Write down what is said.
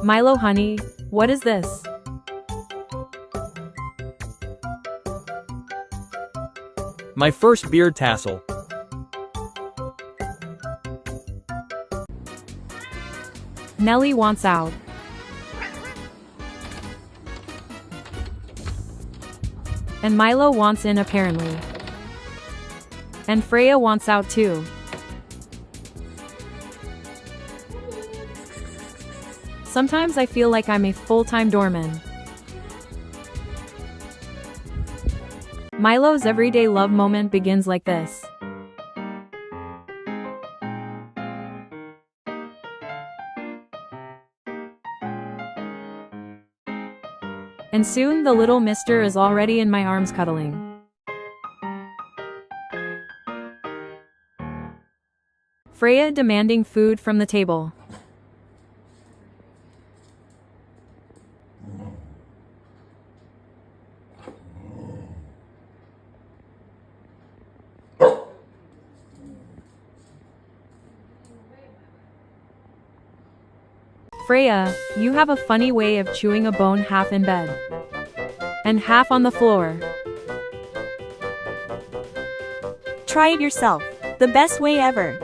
Milo honey, what is this? My first beard tassel. Nelly wants out. And Milo wants in apparently. And Freya wants out too. Sometimes I feel like I'm a full-time doorman. Milo's everyday love moment begins like this. And soon the little mister is already in my arms cuddling. Freya demanding food from the table. Freya, you have a funny way of chewing a bone half in bed. And half on the floor. Try it yourself. The best way ever.